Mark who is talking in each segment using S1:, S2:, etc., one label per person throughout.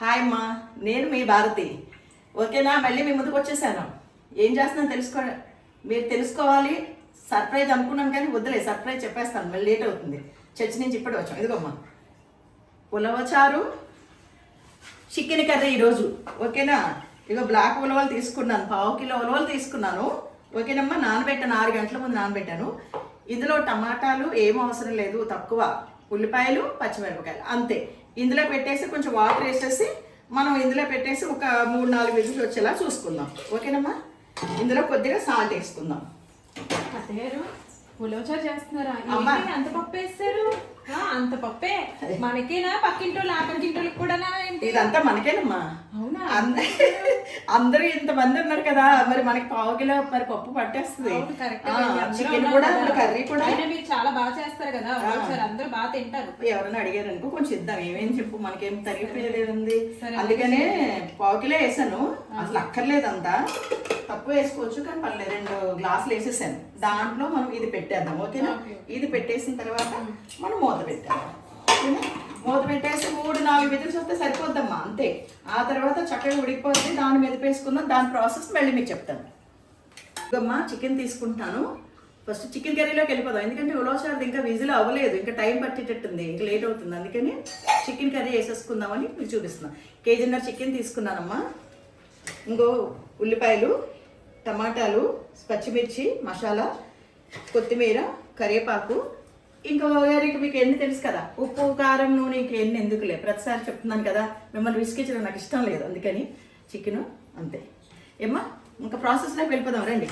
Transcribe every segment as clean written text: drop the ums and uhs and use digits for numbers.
S1: Hi అమ్మా, నేను మీ భారతి. ఓకేనా? మళ్ళీ మీ ముందుకు వచ్చేసాను. ఏం చేస్తున్నాను మీరు తెలుసుకోవాలి. సర్ప్రైజ్ అనుకున్నాను కానీ వద్దులే, సర్ప్రైజ్ చెప్పేస్తాను, మళ్ళీ లేట్ అవుతుంది. చర్చి నుంచి ఇప్పుడే వచ్చాం. ఇదిగోమ్మా, ఉలవచారు, చికెన్ కర్రీ ఈరోజు. ఓకేనా? ఇగో బ్లాక్ ఉలవలు తీసుకున్నాను, 1/2 కిలో ఉలవలు తీసుకున్నాను. ఓకేనమ్మా? నానబెట్టాను, 6 గంటల ముందు నానబెట్టాను. ఇందులో టమాటాలు ఏం అవసరం లేదు, తక్కువ, ఉల్లిపాయలు, పచ్చిమిరపకాయలు అంతే. ఇందులో పెట్టేసి కొంచెం వాటర్ వేసేసి మనం ఇందులో పెట్టేసి ఒక 3-4 విజిల్స్ వచ్చేలా చూసుకుందాం. ఓకేనమ్మా? ఇందులో కొద్దిగా సాల్ట్ వేసుకుందాం.
S2: అత్తగారు ఉలవచారు చేస్తున్నారా? అంత పప్పు వేస్తారు? అంత పప్పే మనకేనా? పక్కింటోళ్ళు ఆపక్కింటోళ్ళకి కూడా?
S1: ఇదంతా మనకేనమ్మా.
S2: అవునా?
S1: అందరూ ఇంతమంది ఉన్నారు కదా, మరి మనకి 1/2 కిలో మరి పప్పు పట్టేస్తుంది. చికెన్ కూడా, కర్రీ కూడా.
S2: మీరు చాలా బాగా చేస్తారు కదా ఉలవచారు, అందరూ బాగా తింటారు.
S1: ఎవరైనా అడిగారు అనుకో కొంచెం ఇద్దాం, ఏమేం చెప్పు, మనకేం తరిగిపోయేది ఉంది. అందుకనే 1/2 కిలో వేసాను. అసలు అక్కర్లేదంతా, తక్కువ వేసుకోవచ్చు కానీ పర్లేదు. 2 గ్లాసులు వేసేసాను. దాంట్లో మనం ఇది పెట్టేద్దాం. ఓకేనా? ఇది పెట్టేసిన తర్వాత మనం మూత పెట్టేద్దాం. ఓకేనా? మూత పెట్టేసి 3-4 విజిల్స్ వస్తే సరిపోద్దమ్మా, అంతే. ఆ తర్వాత చక్కగా ఉడికిపోతే దాన్ని మెదిపేసుకుందాం. దాని ప్రాసెస్ మళ్ళీ మీకు చెప్తాను. ఇదమ్మా, చికెన్ తీసుకుంటాను. ఫస్ట్ చికెన్ కర్రీలోకి వెళ్ళిపోదాం, ఎందుకంటే ఉలవచారు ఇంకా విజిల్ అవ్వలేదు, ఇంకా టైం పట్టేటట్టుంది, ఇంకా లేట్ అవుతుంది. అందుకని చికెన్ కర్రీ వేసేసుకుందామని మీకు చూపిస్తున్నాను. 1.5 కేజీ చికెన్ తీసుకున్నానమ్మా. ఇంకో ఉల్లిపాయలు, టమాటాలు, పచ్చిమిర్చి, మసాలా, కొత్తిమీర, కరివేపాకు, ఇంకో మీకు ఎన్ని తెలుసు కదా, ఉప్పు, కారం, నూనె. ఇంక ఎన్ని ఎందుకులే, ప్రతిసారి చెప్తున్నాను కదా, మిమ్మల్ని విసిగించడం నాకు ఇష్టం లేదు. అందుకని చికెను అంతే. ఏమ్మా, ఇంకా ప్రాసెస్లోకి వెళ్ళిపోదాం రండి.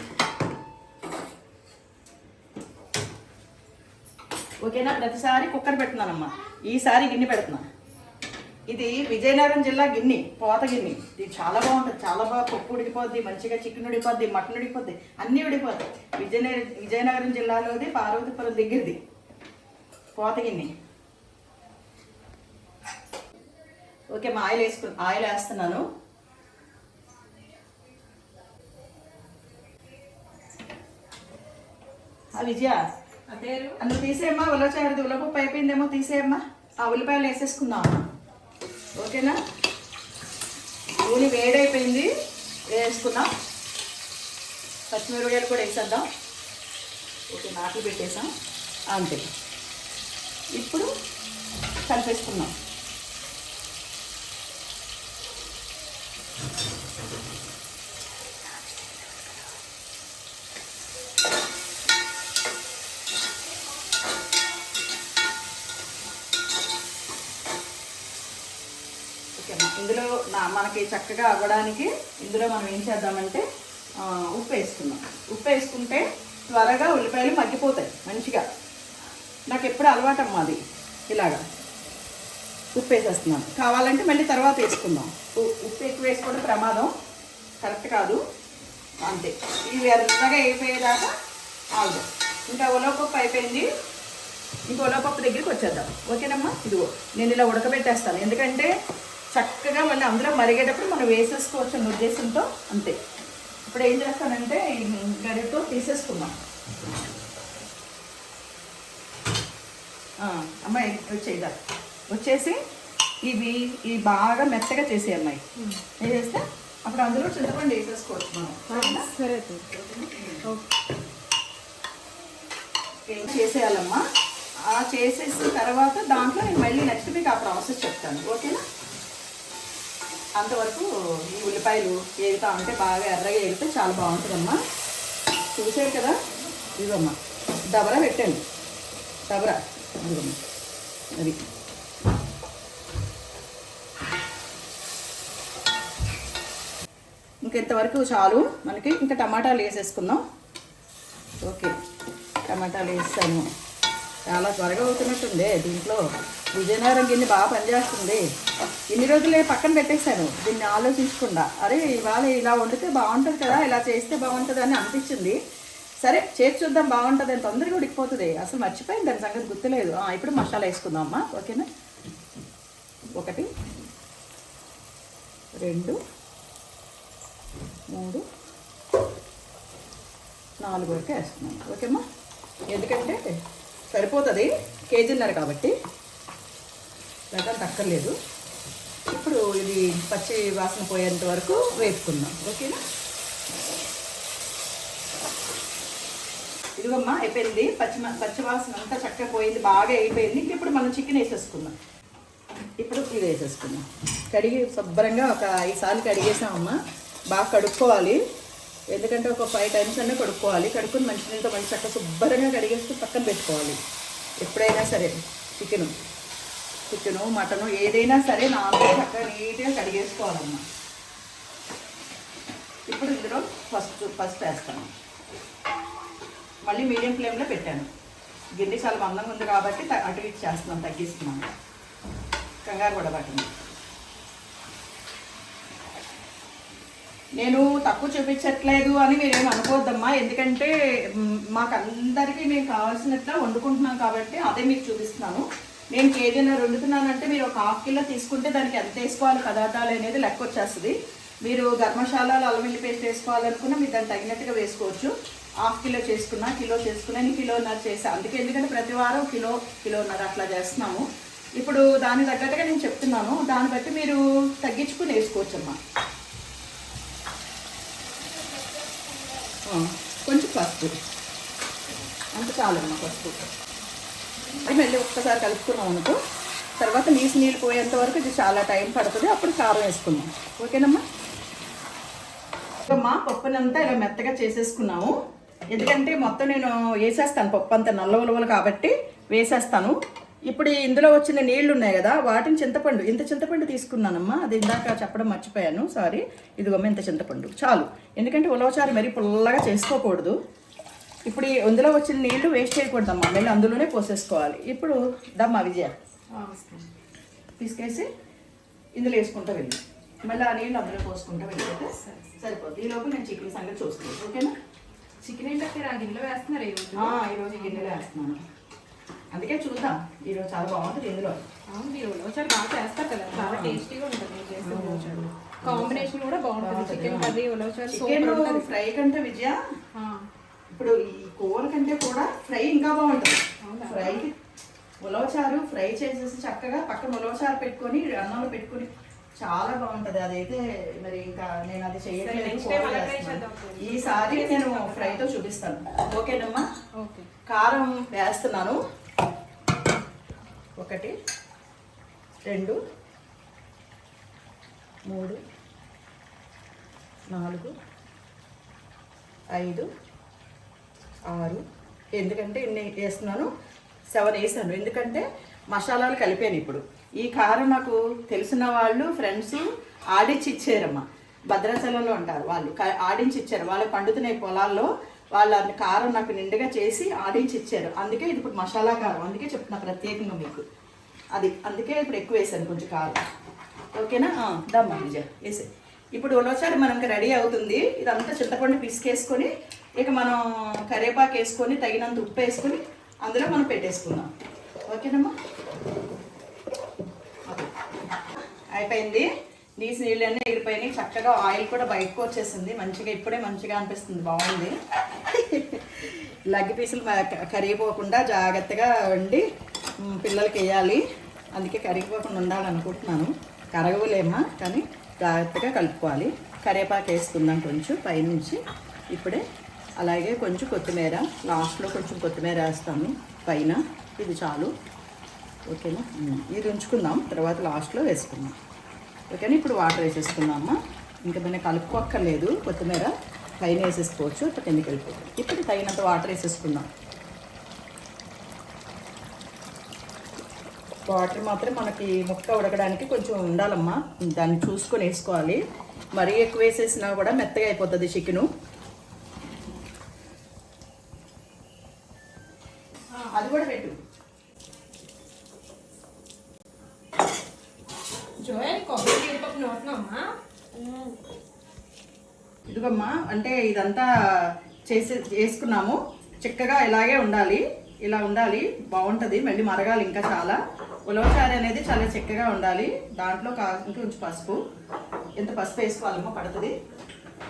S1: ఓకేనా? ప్రతిసారి కుక్కర్ పెడుతున్నానమ్మా, ఈసారి గిన్నె పెడుతున్నాను. ఇది విజయనగరం జిల్లా గిన్నె, పోత గిన్నె. ఇది చాలా బాగుంటుంది, చాలా బాగా పప్పు ఉడికిపోద్ది, మంచిగా చికెన్ ఉడికిపోద్ది, మటన్ ఉడికిపోద్ది, అన్నీ ఉడికిపోతాయి. విజయనగరం జిల్లాలోది, పార్వతీపురం దగ్గరది పోత గిన్నె. ఓకే, మా ఆయిల్ వేస్తున్నాను. విజయ, నువ్వు తీసేయమ్మా. ఉలవచారుది ఉలవపప్పు అయిపోయిందేమో, తీసేయమ్మా. ఆ ఉల్లిపాయలు వేసేసుకుందాం. ఓకేనా? నూనె వేడైపోయింది, వేసుకుందాం. పచ్చిమిరపకాయలు కూడా వేసేద్దాం. ఓకే, నాట్లు పెట్టేసాం, అంతే. ఇప్పుడు కలిపేసుకుందాం. ఇందులో మనకి చక్కగా అవ్వడానికి ఇందులో మనం ఏం చేద్దామంటే ఉప్పు వేసుకుందాం. ఉప్పు వేసుకుంటే త్వరగా ఉల్లిపాయలు మగ్గిపోతాయి మంచిగా. నాకు ఎప్పుడు అలవాటమ్మా అది, ఇలాగా ఉప్పు వేసేస్తున్నాను. కావాలంటే మళ్ళీ తర్వాత వేసుకుందాం. ఉప్పు ఎక్కువ వేసుకోవడం ప్రమాదం, కరెక్ట్ కాదు, అంతే. ఇవి ఎర్రగా అయిపోయేదాకా ఆగుదాం. ఇంకా ఉలవపప్పు అయిపోయింది, ఇంక ఉలవపప్పు దగ్గరికి వచ్చేద్దాం. ఓకేనమ్మా? ఇదిగో నేను ఇలా ఉడకబెట్టేస్తాను, ఎందుకంటే చక్కగా మళ్ళీ అందులో మరిగేటప్పుడు మనం వేసేసుకోవచ్చు అన్న ఉద్దేశంతో, అంతే. ఇప్పుడు ఏం చేస్తానంటే గరిటతో తీసేసుకుందాం. అమ్మాయి వచ్చేదా, వచ్చేసి ఇవి బాగా మెత్తగా చేసే అమ్మాయి వేసేస్తే అప్పుడు అందులో చింతపండు వేసేసుకోవచ్చు మనం.
S2: సరే,
S1: ఏం చేసేయాలమ్మా, చేసేసిన తర్వాత దాంట్లో నేను మళ్ళీ నెక్స్ట్ మీకు ఆ ప్రాసెస్ చెప్తాను. ఓకేనా? అంతవరకు ఈ ఉల్లిపాయలు ఏగుతా ఉంటే బాగా ఎర్రగా ఏగితే చాలా బాగుంటుందమ్మా. చూసారు కదా, ఇదిగమ్మా దబరా పెట్టండి, దబరా ఇదిగమ్మా. అది ఇంకెంతవరకు చాలు మనకి. ఇంకా టమాటాలు వేసేసుకుందాం. ఓకే, టమాటాలు వేస్తాను. చాలా త్వరగా అవుతున్నట్టుంది దీంట్లో. విజయనగరం గిన్నె బాగా పనిచేస్తుంది. ఇన్ని రోజులే పక్కన పెట్టేశాను దీన్ని ఆలోచించకుండా. అరే ఇవాళ ఇలా వండితే బాగుంటుంది కదా, ఇలా చేస్తే బాగుంటుంది అని అనిపించింది. సరే చేసి చూద్దాం, బాగుంటుంది అని. తొందరగా ఉడికిపోతుంది, అసలు మర్చిపోయింది దాని సంగతి, గుర్తులేదు. ఇప్పుడు మసాలా వేసుకుందాం అమ్మా. ఓకేనా? 1 2 3 4 వరకు వేస్తున్నాను. ఓకేమ్మా? ఎందుకంటే సరిపోతుంది, 1.5 కేజీ కాబట్టి. లేకపోతే అక్కర్లేదు. ఇప్పుడు ఇది పచ్చి వాసన పోయేంత వరకు వేపుకుందాం. ఓకేనా? ఇదిగమ్మా అయిపోయింది. పచ్చి వాసన అంతా చక్కగా పోయింది, బాగా అయిపోయింది. ఇప్పుడు మనం చికెన్ వేసేసుకుందాం. ఇప్పుడు ఇది వేసేసుకుందాం. కడిగి శుభ్రంగా ఒక 5 సార్లు కడిగేసామమ్మా. బాగా కడుక్కోవాలి, ఎందుకంటే ఒక 5 టైమ్స్ అన్నీ కడుక్కోవాలి. కడుక్కుని మంచినీళ్ళతో మంచి చక్కగా శుభ్రంగా కడిగేసుకుని పక్కన పెట్టుకోవాలి. ఎప్పుడైనా సరే చికెను మటను ఏదైనా సరే నాలుగు చక్కగా నీట్గా కడిగేసుకోవాలమ్మా. ఇప్పుడు ఇందులో ఫస్ట్ వేస్తాను. మళ్ళీ మీడియం ఫ్లేమ్లో పెట్టాను. గిన్నె చాలా మందంగా ఉంది కాబట్టి అటు ఇటు చేస్తున్నాను, తగ్గిస్తున్నాను. కంగారు కూడా పట్టింది. నేను తక్కువ చూపించట్లేదు అని మీరేం అనుకోవద్దమ్మా, ఎందుకంటే మాకందరికీ మేము కావాల్సినట్లా వండుకుంటున్నాం కాబట్టి అదే మీకు చూపిస్తున్నాను. నేను కేజీన్నర వండుతున్నానంటే మీరు ఒక 1/2 కిలో తీసుకుంటే దానికి ఎంత వేసుకోవాలి పదార్థాలు అనేది లెక్క వచ్చేస్తుంది. మీరు గరం మసాలాలు, అల్లం వెల్లుల్లి పేస్ట్ వేసుకోవాలనుకున్నా మీరు దానికి తగినట్టుగా వేసుకోవచ్చు. 1/2 కిలో చేసుకున్నా, కిలో చేసుకున్నా, నేను కిలోన్నర చేసాను. అందుకే ఎందుకంటే ప్రతి వారం కిలోన్నర అట్లా చేస్తున్నాము. ఇప్పుడు దానికి తగ్గట్టుగా నేను చెప్తున్నాను, దాన్ని బట్టి మీరు తగ్గించుకుని వేసుకోవచ్చమ్మా. కొంచెం పసుపు అంత చాలమ్మా. పసుపు మళ్ళీ ఒక్కసారి కలుపుకున్నాం అనుకో, తర్వాత నీళ్ళు పోయేంత వరకు ఇది చాలా టైం పడుతుంది. అప్పుడు కారం వేసుకుందాం. ఓకేనమ్మా? అమ్మా పప్పునంతా ఇలా మెత్తగా చేసేసుకున్నాము. ఎందుకంటే మొత్తం నేను వేసేస్తాను, పప్పు అంతా నల్ల ఉలవలు కాబట్టి వేసేస్తాను. ఇప్పుడు ఇందులో వచ్చిన నీళ్లు ఉన్నాయి కదా, వాటిని ఇంత చింతపండు తీసుకున్నానమ్మా. అది ఇందాక చెప్పడం మర్చిపోయాను, సారీ. ఇదిగోమ్మ ఇంత చింతపండు చాలు, ఎందుకంటే ఉలవచారు మరీ పుల్లగా చేసుకోకూడదు. ఇప్పుడు ఇందులో వచ్చిన నీళ్లు వేస్ట్ చేయకూడదమ్మా, మళ్ళీ అందులోనే పోసేసుకోవాలి. ఇప్పుడు దమ్మా విజయ తీసుకేసి ఇందులో వేసుకుంటూ వెళ్ళి మళ్ళీ ఆ నీళ్ళు అందులో పోసుకుంటూ వెళ్ళిపోతే సరిపోతుంది. ఈలోపు నేను చికెన్ సంగతి చూస్తాను. ఓకేనా?
S2: చికెన్ ఏంటంటే ఆ గిన్నెలో వేస్తున్నారు
S1: ఈరోజు గిన్నెలో వేస్తున్నాను. అందుకే చూద్దాం, ఈరోజు చాలా బాగుంటుంది. ఇందులో
S2: మీరు ఉలవచారు బాగా చేస్తారు కదా, చాలా టేస్టీగా ఉంటుంది చేసే ఉలవచారు. కాంబినేషన్ కూడా బాగుంటుంది. చికెన్ కర్రీ ఉలవచారు
S1: చికెన్ ఫ్రై కంటే విజయ ఇప్పుడు ఈ కూర కంటే కూడా ఫ్రై ఇంకా బాగుంటుంది. ఫ్రై ఉలవచారు ఫ్రై చేసేసి చక్కగా పక్కన ఉలవచారు పెట్టుకొని అన్నంలో పెట్టుకొని చాలా బాగుంటుంది. అదైతే మరి ఇంకా నేను అది చేయట్లేదు. ఈసారి నేను ఫ్రైతో చూపిస్తాను. ఓకేనమ్మా?
S2: ఓకే.
S1: కారం వేస్తున్నాను. 1 2 3 4 5 6 ఎందుకంటే ఇన్ని వేస్తున్నాను, 7 వేసాను. ఎందుకంటే మసాలాలు కలిపాను. ఇప్పుడు ఈ కారం నాకు తెలిసిన వాళ్ళు ఫ్రెండ్స్ ఆడించి ఇచ్చారమ్మా. భద్రాచలంలో ఉంటారు వాళ్ళు, ఆడించి ఇచ్చారు. వాళ్ళు పండుతున్నాయి పొలాల్లో, వాళ్ళ కారం నాకు నిండుగా చేసి ఆడించి ఇచ్చారు. అందుకే ఇది ఇప్పుడు మసాలా కారం, అందుకే చెప్తున్నా ప్రత్యేకంగా మీకు. అందుకే ఇప్పుడు ఎక్కువ వేసాను కొంచెం కారం. ఓకేనా? దమ్మా విజయ వేసే. ఇప్పుడు ఉలవచారు మనకి రెడీ అవుతుంది. ఇదంతా చింతపండు పిసికేసుకొని ఇక మనం కరివేపాకు వేసుకొని తగినంత ఉప్పు వేసుకొని అందులో మనం పెట్టేసుకుందాం. ఓకేనమ్మా? అయిపోయింది. నీళ్ళన్నీ ఎగిరిపోయినాయి, చక్కగా ఆయిల్ కూడా బయటకు వచ్చేసింది. మంచిగా ఇప్పుడే మంచిగా అనిపిస్తుంది, బాగుంది. లగ్గి పీసులు కరిగిపోకుండా జాగ్రత్తగా వండి పిల్లలకి వేయాలి. అందుకే కరిగిపోకుండా ఉండాలనుకుంటున్నాను. కరగవులేమ్మా, కానీ జాగ్రత్తగా కలుపుకోవాలి. కరివేపాకు వేసుకుందాం కొంచెం పైనుంచి ఇప్పుడే. అలాగే కొంచెం కొత్తిమీర లాస్ట్లో కొంచెం కొత్తిమీర వేస్తాను పైన. ఇది చాలు. ఓకేనా? ఇది ఉంచుకుందాం, తర్వాత లాస్ట్లో వేసుకుందాం. ఓకేనా? ఇప్పుడు వాటర్ వేసేసుకుందామా. ఇంకా దాన్ని కలుపుకోక్కర్లేదు. కొత్తిమీర పైన వేసేసుకోవచ్చు, ఇప్పుడు కిందకి వెళ్ళిపోతుంది. ఇప్పుడు తగినంత వాటర్ వేసేసుకుందాం. వాటర్ మాత్రం మనకి ముక్క ఉడకడానికి కొంచెం ఉండాలమ్మా, దాన్ని చూసుకొని వేసుకోవాలి. మరీ ఎక్కువ వేసేసినా కూడా మెత్తగా అయిపోతుంది చికెను. అది కూడా పెట్టు. ఇదిగమ్మా, అంటే ఇదంతా చేసుకున్నాము. చిక్కగా ఇలాగే ఉండాలి, ఇలా ఉండాలి, బాగుంటుంది. మళ్ళీ మరగాలి ఇంకా చాలా. ఉలవచారు అనేది చాలా చిక్కగా ఉండాలి. దాంట్లో కొంచెం పసుపు, ఎంత పసుపు వేసుకోవాలమ్మా పడుతుంది.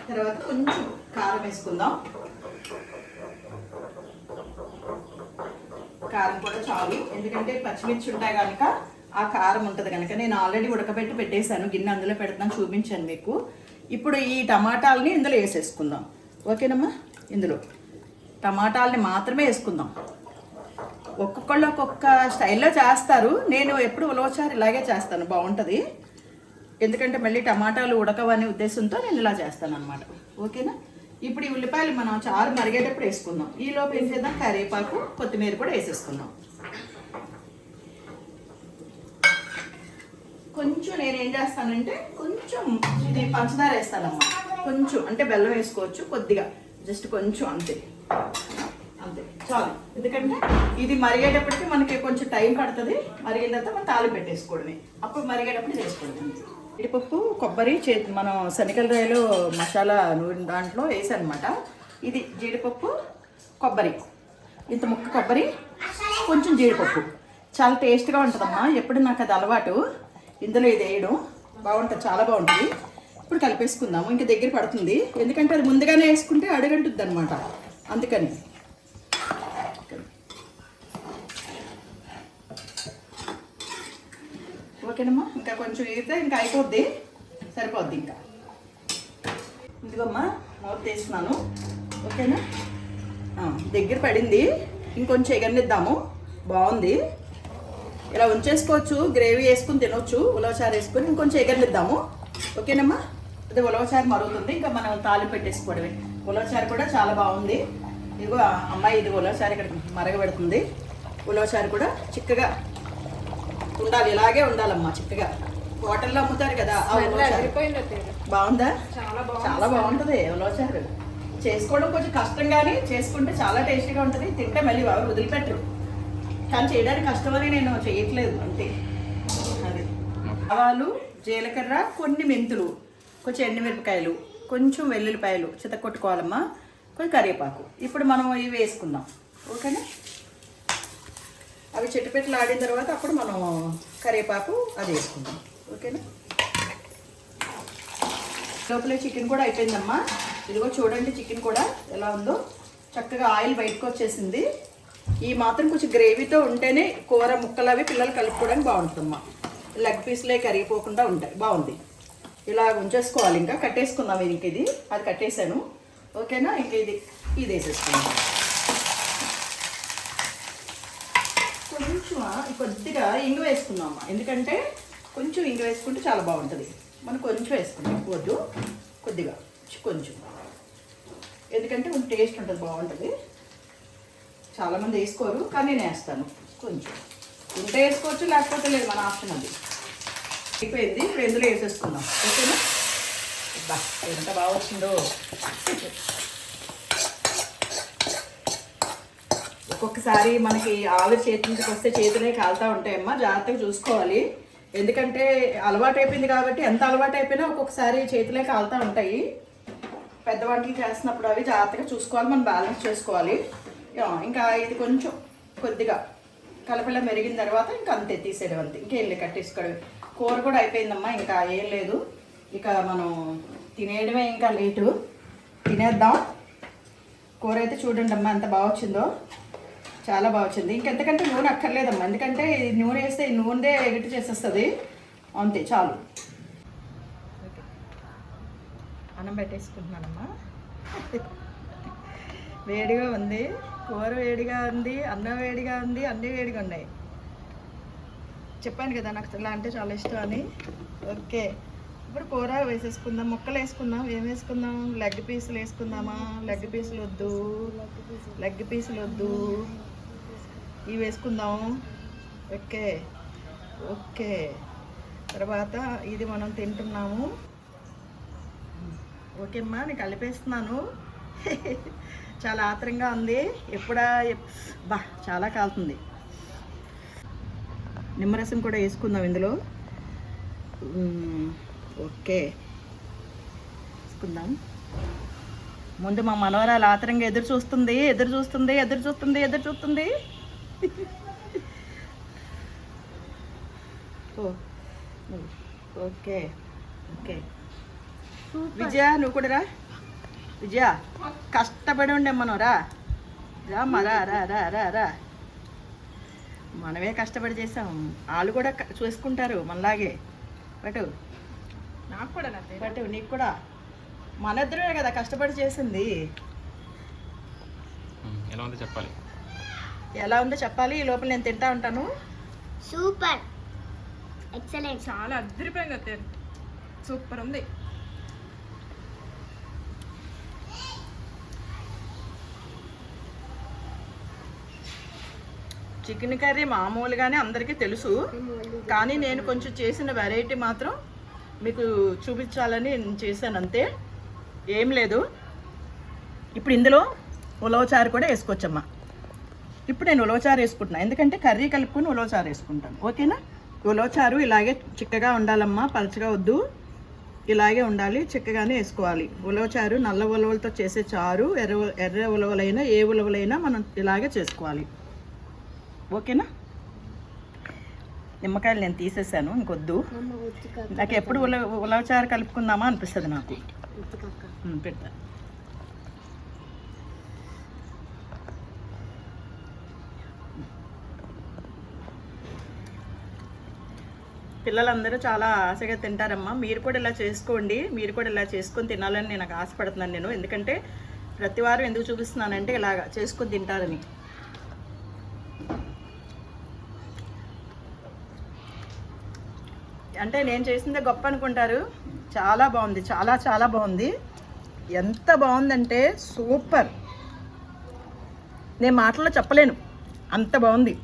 S1: తర్వాత కొంచెం కారం వేసుకుందాం. కారం కూడా చాలు, ఎందుకంటే పచ్చిమిర్చి ఉంటాయి కనుక ఆ కారం ఉంటుంది కనుక నేను ఆల్రెడీ ఉడకబెట్టి పెట్టేశాను, గిన్నె అందులో పెడతాను, చూపించాను మీకు. ఇప్పుడు ఈ టమాటాలని ఇందులో వేసేసుకుందాం. ఓకేనమ్మా, ఇందులో టమాటాలని మాత్రమే వేసుకుందాం. ఒక్కొక్కళ్ళు ఒక్కొక్క స్టైల్లో చేస్తారు, నేను ఎప్పుడు ఉలవచారు ఇలాగే చేస్తాను, బాగుంటుంది. ఎందుకంటే మళ్ళీ టమాటాలు ఉడకవనే ఉద్దేశంతో నేను ఇలా చేస్తాను అనమాట. ఓకేనా, ఇప్పుడు ఈ ఉల్లిపాయలు మనం చారు మరిగేటప్పుడు వేసుకుందాం. ఈలోపు ఏం చేద్దాం, కరివేపాకు కొత్తిమీర కూడా వేసేసుకుందాం. కొంచెం నేను ఏం చేస్తానంటే కొంచెం ఇది పంచదార వేస్తానమ్మా, కొంచెం అంటే బెల్లం వేసుకోవచ్చు, కొద్దిగా జస్ట్ కొంచెం, అంతే అంతే చాలు. ఎందుకంటే ఇది మరిగేటప్పటికి మనకి కొంచెం టైం పడుతుంది, మరిగిన తర్వాత మనం తాలింపు పెట్టేసుకోవడమే, అప్పుడు మరిగేటప్పుడు వేసుకోవడమే. జీడిపప్పు కొబ్బరి మనం శనగల రాయలు మసాలా నూనె దాంట్లో వేసానమాట. ఇది జీడిపప్పు కొబ్బరి, ఇంత ముక్క కొబ్బరి, కొంచెం జీడిపప్పు, చాలా టేస్ట్గా ఉంటుందమ్మా. ఎప్పుడు నాకు అది అలవాటు, ఇందులో ఇది వేయడం బాగుంటుంది, చాలా బాగుంటుంది. ఇప్పుడు కలిపేసుకుందాము, ఇంకా దగ్గర పడుతుంది, ఎందుకంటే అది ముందుగానే వేసుకుంటే అడుగంటుంది అనమాట, అందుకని. ఓకేనమ్మా, ఇంకా కొంచెం వేస్తే ఇంకా అయిపోద్ది, సరిపోద్ది. ఇంకా ఇదిగోమ్మా మూత తీస్తున్నాను. ఓకేనా, దగ్గర పడింది, ఇంకొంచెం ఎగరనిద్దాము, బాగుంది. ఇలా ఉంచేసుకోవచ్చు, గ్రేవీ వేసుకుని తినొచ్చు, ఉలవచారు వేసుకొని ఇంకొంచెం ఎగరనిద్దాము. ఓకేనమ్మా, అదే ఉలవచారు మరుగుతుంది, ఇంకా మనం తాలింపు పెట్టేసుకోవడమే. ఉలవచారు కూడా చాలా బాగుంది. ఇదిగో అమ్మాయి, ఇది ఉలవచారు ఇక్కడ మరగబెడుతుంది. ఉలవచారు కూడా చిక్కగా ఉండాలి, ఇలాగే ఉండాలమ్మా, చిక్కగా. హోటల్లో అమ్ముతారు కదా ఆ ఉలవచారు, బాగుందా? చాలా బాగుంటుంది ఉలవచారు. చేసుకోవడం కొంచెం కష్టం, కానీ చేసుకుంటే చాలా టేస్టీగా ఉంటుంది, తింటే మళ్ళీ బాగా వదిలిపెట్టరు. కానీ చేయడానికి కష్టమని నేను చేయట్లేదు, అంతే. అది ఆవాలు, జీలకర్ర, కొన్ని మెంతులు, కొంచెం ఎండుమిరపకాయలు, కొంచెం వెల్లుల్లిపాయలు చితకొట్టుకోవాలమ్మా, కొంచెం కరివేపాకు. ఇప్పుడు మనం ఇవి వేసుకుందాం. ఓకేనా, అవి చెట్టుపెట్లు ఆడిన తర్వాత అప్పుడు మనం కరివేపాకు అది వేసుకుందాం. ఓకేనా, లోపల చికెన్ కూడా అయిపోయిందమ్మా. ఇదిగో చూడండి, చికెన్ కూడా ఎలా ఉందో, చక్కగా ఆయిల్ బయటకు వచ్చేసింది. ఈ మాత్రం కొంచెం గ్రేవీతో ఉంటేనే కూర ముక్కలు అవి పిల్లలు కలుపుకోవడానికి బాగుంటుందమ్మా, లెగ్ పీస్లే కరిగిపోకుండా ఉంటాయి, బాగుంది. ఇలా ఉంచేసుకోవాలి, ఇంకా కట్టేసుకుందాం. ఇంక ఇది అది కట్టేసాను. ఓకేనా, ఇంక ఇది వేసేసుకుందాం. కొంచెం కొద్దిగా ఇంగు వేసుకుందామా, ఎందుకంటే కొంచెం ఇంగు వేసుకుంటే చాలా బాగుంటుంది. మనం కొంచెం వేసుకుంటాం, ఎక్కువ వద్దు, కొద్దిగా కొంచెం, ఎందుకంటే కొంచెం టేస్ట్ ఉంటుంది, బాగుంటుంది. చాలామంది వేసుకోరు, కానీ నేను వేస్తాను కొంచెం. ఉంటే వేసుకోవచ్చు, లేకపోతే లేదు, మన ఆప్షన్ అది. అయిపోయింది, ఇప్పుడు ఎందులో వేసేసుకుందాం. ఓకేనా, బా ఎంత బాగా వచ్చిందో. ఒక్కొక్కసారి మనకి ఆవిరి చేతికి వస్తే చేతులే కాలుతూ ఉంటాయమ్మా, జాగ్రత్తగా చూసుకోవాలి. ఎందుకంటే అలవాటు అయిపోయింది కాబట్టి, ఎంత అలవాటు అయిపోయినా ఒక్కొక్కసారి చేతులే కాలుతూ ఉంటాయి. పెద్ద వంటలు చేస్తున్నప్పుడు అవి జాగ్రత్తగా చూసుకోవాలి, మనం బ్యాలెన్స్ చేసుకోవాలి. ఇంకా ఇది కొంచెం కొద్దిగా కలపల మెరిగిన తర్వాత ఇంకా అంతే, తీసేయడం అంతే, ఇంకేం లేదు, కట్టేసుకోవడం. కూర కూడా అయిపోయిందమ్మా, ఇంకా ఏం లేదు, ఇక మనం తినేయడమే, ఇంకా లేటు, తినేద్దాం. కూర అయితే చూడండి అమ్మా ఎంత బాగా వచ్చిందో, చాలా బాగా వచ్చింది. ఇంకెంతకంటే నూనె అక్కర్లేదమ్మా, ఎందుకంటే నూనె వేస్తే నూనె ఎగిటి చేసేస్తుంది, అంతే చాలు. అన్నం పెట్టేసుకుంటున్నానమ్మా, వేడిగా ఉంది, కూర వేడిగా ఉంది, అన్నం వేడిగా ఉంది, అన్నీ వేడిగా ఉన్నాయి. చెప్పాను కదా నాకు ఇలా అంటే చాలా ఇష్టం అని. ఓకే, ఇప్పుడు కూర వేసేసుకుందాం, ముక్కలు వేసుకుందాం. ఏం వేసుకుందాం, లెగ్ పీసులు వేసుకుందామా? లెగ్ పీసులు వద్దు, లెగ్ పీసులు వద్దు, ఇవి వేసుకుందాం. ఓకే ఓకే, తర్వాత ఇది మనం తింటున్నాము. ఓకే అమ్మా, నేను కలిపేస్తున్నాను. చాలా ఆత్రంగా ఉంది, బా చాలా కాలుతుంది. నిమ్మరసం కూడా వేసుకుందాం ఇందులో. ఓకే, వేసుకుందాం. ముందు మా మనవరాలు ఆత్రంగా ఎదురు చూస్తుంది. ఓకే ఓకే, విజయ నువ్వు కూడా రా. విజయ కష్టపడి ఉండే మనం, రా రామ్మా, రా రా రా రా రా. మనమే కష్టపడి చేసాం, వాళ్ళు కూడా చూసుకుంటారు మనలాగే. బట్
S2: నాకు కూడా నచ్చే
S1: బట్ నీకు కూడా మన ఇద్దరే కదా కష్టపడి చేసింది.
S3: ఎలా ఉందో చెప్పాలి.
S1: ఎలా ఉందో చెప్పాలి, ఈ లోపల నేను తింటా ఉంటాను.
S4: Super, excellent.
S2: చాలా అద్దరిపోయింది అత్తయ్య, సూపర్ ఉంది.
S1: చికెన్ కర్రీ మామూలుగానే అందరికీ తెలుసు, కానీ నేను కొంచెం చేసిన వెరైటీ మాత్రం మీకు చూపించాలని నేను చేశాను అంతే, ఏం లేదు. ఇప్పుడు ఇందులో ఉలవచారు కూడా వేసుకోవచ్చమ్మా. ఇప్పుడు నేను ఉలవచారు వేసుకుంటున్నాను, ఎందుకంటే కర్రీ కలుపుకొని ఉలవచారు వేసుకుంటాను. ఓకేనా? ఉలవచారు ఇలాగే చిక్కగా ఉండాలమ్మా, పలచగా వద్దు, ఇలాగే ఉండాలి, చిక్కగానే వేసుకోవాలి. ఉలవచారు నల్ల ఉలవలతో చేసే చారు, ఎర్ర ఉలవలైనా ఏ ఉలవలైనా మనం ఇలాగే చేసుకోవాలి. ఓకేనా? నిమ్మకాయలు నేను తీసేసాను, ఇంకొద్దు. నాకు ఎప్పుడు ఉలవచారు కలుపుకుందామా అనిపిస్తుంది నాకు. పెడతా. పిల్లలందరూ చాలా ఆశగా తింటారమ్మా. మీరు కూడా ఇలా చేసుకోండి, మీరు కూడా ఇలా చేసుకొని తినాలని నేను నాకు ఆశపడుతున్నాను నేను. ఎందుకంటే ప్రతి వారం ఎందుకు చూపిస్తున్నానంటే ఇలాగా చేసుకొని తింటారని. అంటే నేను చేసిందే గొప్ప అనుకుంటారు, చాలా బాగుంది, చాలా చాలా బాగుంది. ఎంత బాగుందంటే సూపర్, నేను మాటల్లో చెప్పలేను, అంత బాగుంది.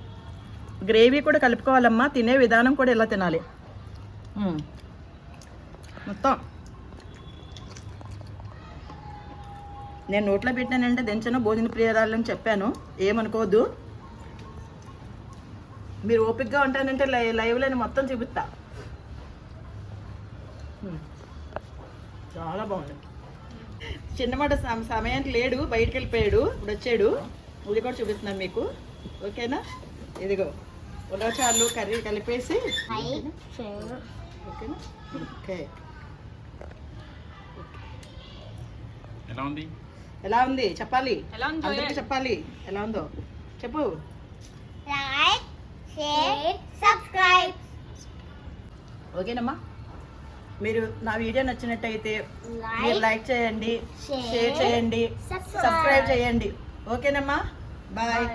S1: గ్రేవీ కూడా కలుపుకోవాలమ్మా, తినే విధానం కూడా ఇలా తినాలి. మొత్తం నేను నోట్లో పెట్టానంటే దించను, భోజన ప్రియురాలని చెప్పాను, ఏమనుకోవద్దు. మీరు ఓపికగా ఉంటానంటే లైవ్లో మొత్తం చూపిస్తా. చాలా బాగుంది. చిన్నమాట సమయానికి లేడు, బయటికి వెళ్ళిపోయాడు, ఇప్పుడు వచ్చాడు. ఇది కూడా చూపిస్తున్నాను మీకు. ఓకేనా? ఇదిగో ఉలవచారులు కర్రీ కలిపేసి. ఓకేనా? ఓకే.
S3: ఎలా ఉంది?
S1: ఎలా ఉంది చెప్పాలి,
S2: ఎలా ఉంది?
S1: అందరికీ చెప్పాలి ఎలా ఉందో చెప్పు.
S4: Like, share, subscribe.
S1: ఓకేనమ్మా? మీరు నా వీడియో నచ్చినట్టయితే మీరు లైక్ చేయండి, షేర్ చేయండి, సబ్స్క్రైబ్ చేయండి. ఓకేనమ్మా? బాయ్.